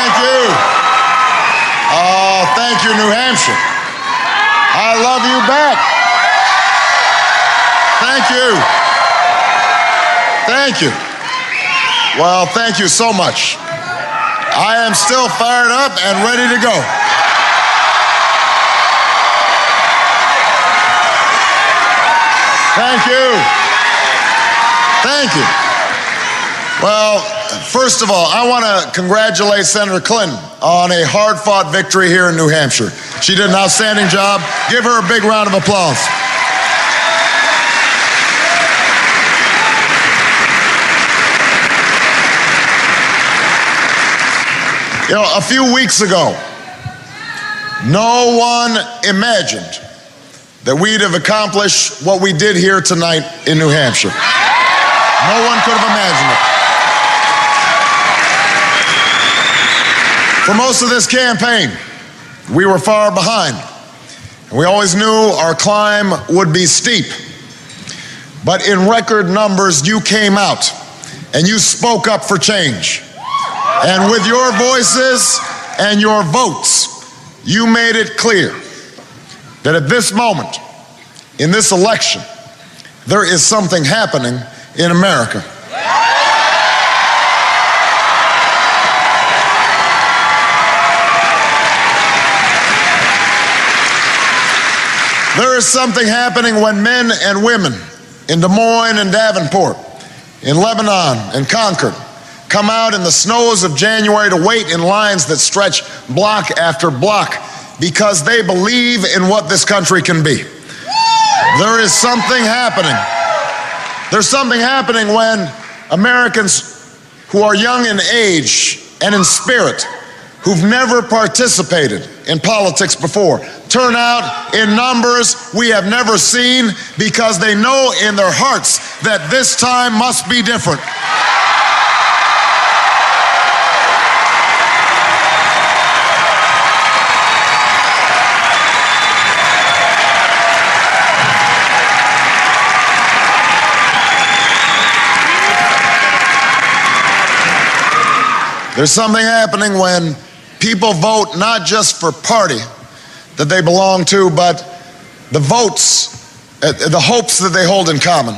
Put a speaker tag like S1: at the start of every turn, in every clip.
S1: Thank you. Oh, thank you, New Hampshire. I love you back. Thank you. Thank you. Well, thank you so much. I am still fired up and ready to go. Thank you. Thank you. Well, first of all, I want to congratulate Senator Clinton on a hard-fought victory here in New Hampshire. She did an outstanding job. Give her a big round of applause. You know, a few weeks ago, no one imagined that we'd have accomplished what we did here tonight in New Hampshire. No one could have imagined it. For most of this campaign, we were far behind. And we always knew our climb would be steep. But in record numbers, you came out and you spoke up for change. And with your voices and your votes, you made it clear that at this moment, in this election, there is something happening in America. There is something happening when men and women in Des Moines and Davenport, in Lebanon and Concord, come out in the snows of January to wait in lines that stretch block after block because they believe in what this country can be. There is something happening. There's something happening when Americans who are young in age and in spirit, who've never participated in politics before, turn out in numbers we have never seen because they know in their hearts that this time must be different. There's something happening when people vote not just for party that they belong to, but the votes, the hopes that they hold in common.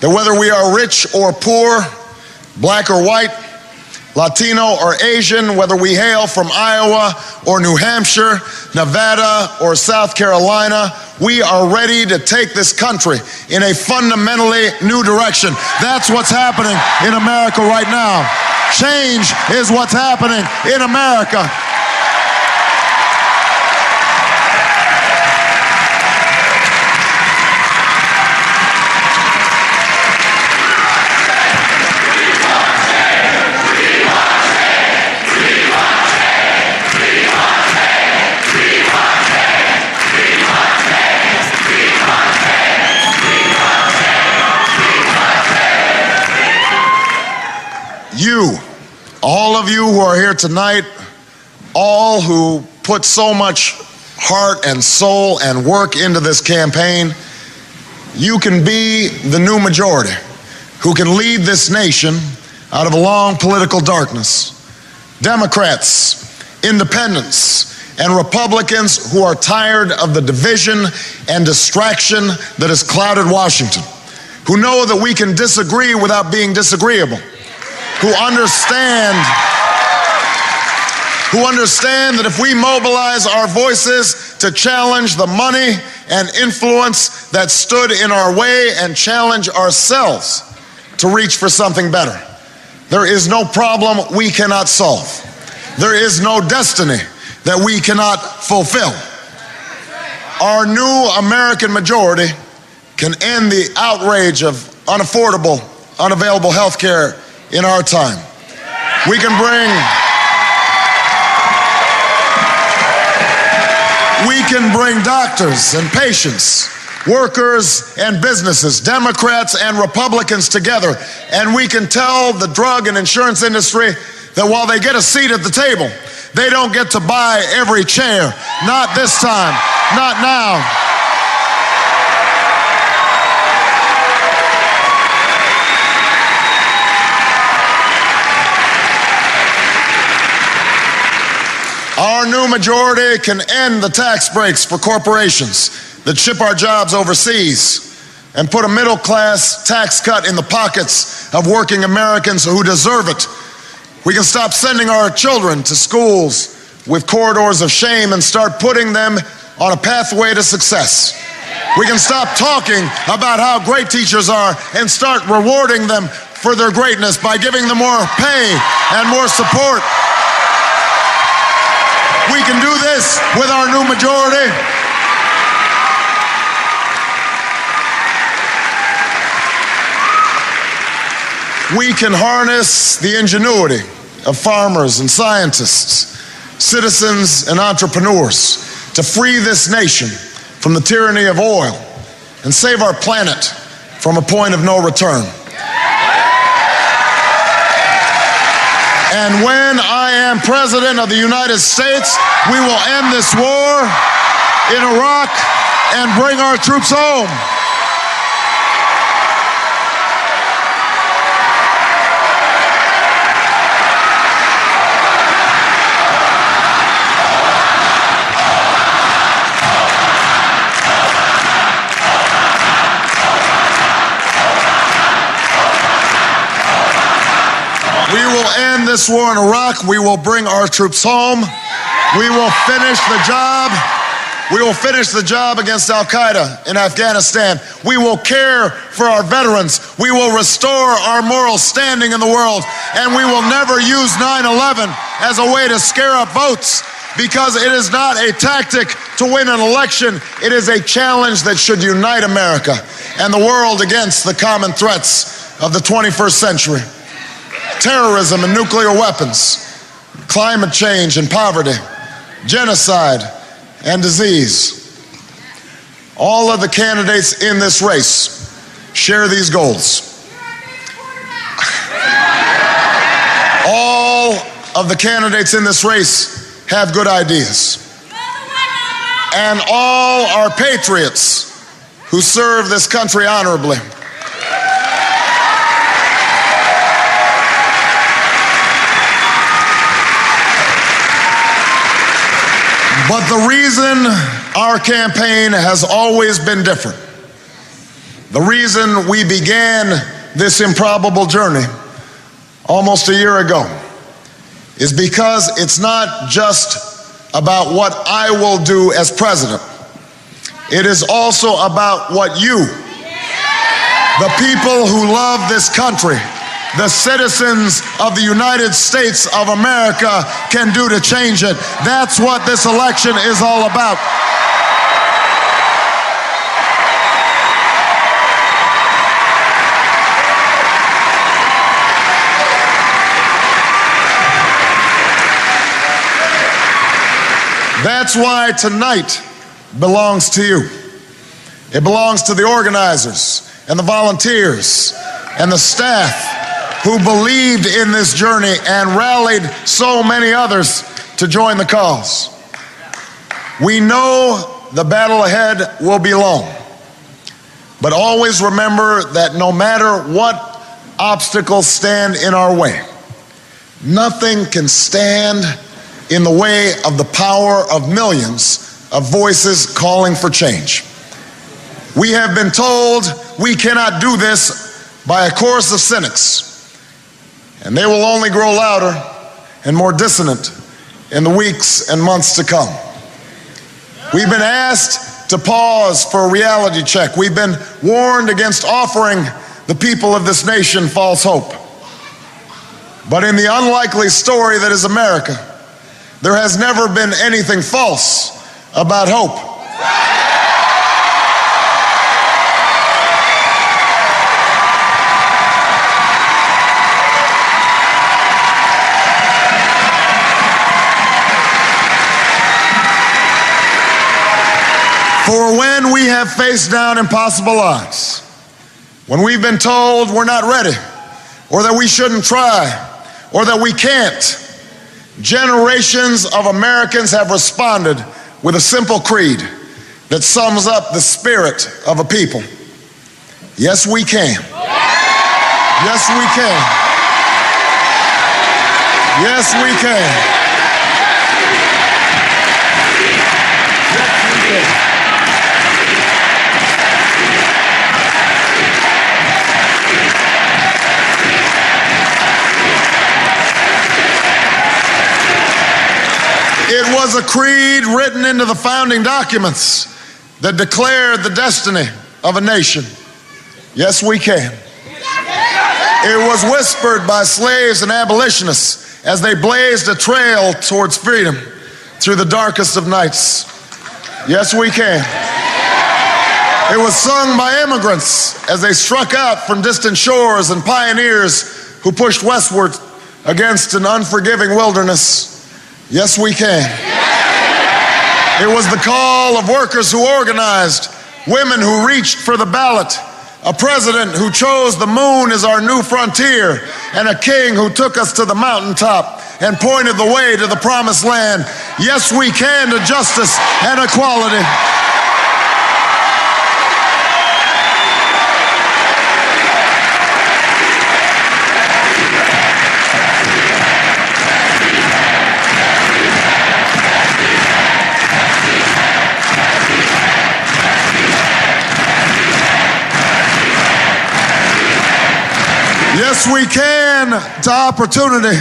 S1: That whether we are rich or poor, black or white, Latino or Asian, whether we hail from Iowa or New Hampshire, Nevada or South Carolina, we are ready to take this country in a fundamentally new direction. That's what's happening in America right now. Change is what's happening in America. You, all of you who are here tonight, all who put so much heart and soul and work into this campaign, you can be the new majority who can lead this nation out of a long political darkness. Democrats, independents, and Republicans who are tired of the division and distraction that has clouded Washington, who know that we can disagree without being disagreeable, who understand that if we mobilize our voices to challenge the money and influence that stood in our way and challenge ourselves to reach for something better, there is no problem we cannot solve. There is no destiny that we cannot fulfill. Our new American majority can end the outrage of unaffordable, unavailable health care in our time. We can bring doctors and patients, workers and businesses, Democrats and Republicans together, and we can tell the drug and insurance industry that while they get a seat at the table, they don't get to buy every chair. Not this time, not now. Our new majority can end the tax breaks for corporations that ship our jobs overseas and put a middle-class tax cut in the pockets of working Americans who deserve it. We can stop sending our children to schools with corridors of shame and start putting them on a pathway to success. We can stop talking about how great teachers are and start rewarding them for their greatness by giving them more pay and more support. We can do this with our new majority. We can harness the ingenuity of farmers and scientists, citizens and entrepreneurs to free this nation from the tyranny of oil and save our planet from a point of no return. And when I am President of the United States, we will end this war in Iraq and bring our troops home. We will end this war in Iraq. We will bring our troops home. We will finish the job. We will finish the job against Al-Qaeda in Afghanistan. We will care for our veterans. We will restore our moral standing in the world. And we will never use 9/11 as a way to scare up votes, because it is not a tactic to win an election. It is a challenge that should unite America and the world against the common threats of the 21st century. Terrorism and nuclear weapons, climate change and poverty, genocide and disease. All of the candidates in this race share these goals. All of the candidates in this race have good ideas. And all are patriots who serve this country honorably. But the reason our campaign has always been different, the reason we began this improbable journey almost a year ago, is because it's not just about what I will do as president. It is also about what you, the people who love this country, the citizens of the United States of America, can do to change it. That's what this election is all about. That's why tonight belongs to you. It belongs to the organizers and the volunteers and the staff who believed in this journey and rallied so many others to join the cause. We know the battle ahead will be long, but always remember that no matter what obstacles stand in our way, nothing can stand in the way of the power of millions of voices calling for change. We have been told we cannot do this by a chorus of cynics, and they will only grow louder and more dissonant in the weeks and months to come. We've been asked to pause for a reality check. We've been warned against offering the people of this nation false hope. But in the unlikely story that is America, there has never been anything false about hope. For when we have faced down impossible odds, when we've been told we're not ready, or that we shouldn't try, or that we can't, generations of Americans have responded with a simple creed that sums up the spirit of a people. Yes, we can. Yes, we can. Yes, we can. It was a creed written into the founding documents that declared the destiny of a nation. Yes, we can. It was whispered by slaves and abolitionists as they blazed a trail towards freedom through the darkest of nights. Yes, we can. It was sung by immigrants as they struck out from distant shores and pioneers who pushed westward against an unforgiving wilderness. Yes, we can. It was the call of workers who organized, women who reached for the ballot, a president who chose the moon as our new frontier, and a king who took us to the mountaintop and pointed the way to the promised land. Yes, we can to justice and equality. Yes, we can to opportunity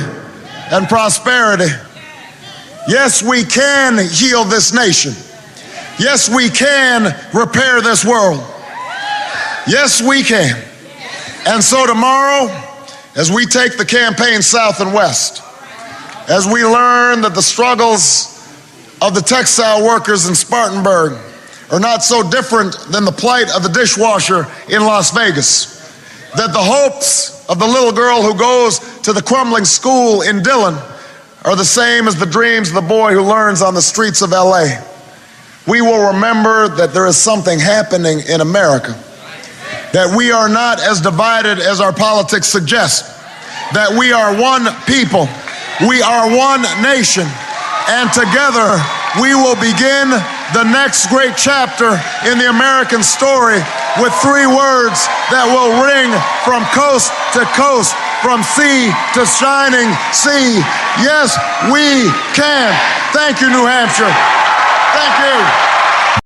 S1: and prosperity. Yes, we can heal this nation. Yes, we can repair this world. Yes, we can. And so tomorrow, as we take the campaign south and west, as we learn that the struggles of the textile workers in Spartanburg are not so different than the plight of the dishwasher in Las Vegas, that the hopes of the little girl who goes to the crumbling school in Dillon are the same as the dreams of the boy who learns on the streets of LA. We will remember that there is something happening in America, that we are not as divided as our politics suggest, that we are one people, we are one nation, and together we will begin the next great chapter in the American story with 3 words that will ring from coast to coast, from sea to shining sea. Yes, we can. Thank you, New Hampshire. Thank you.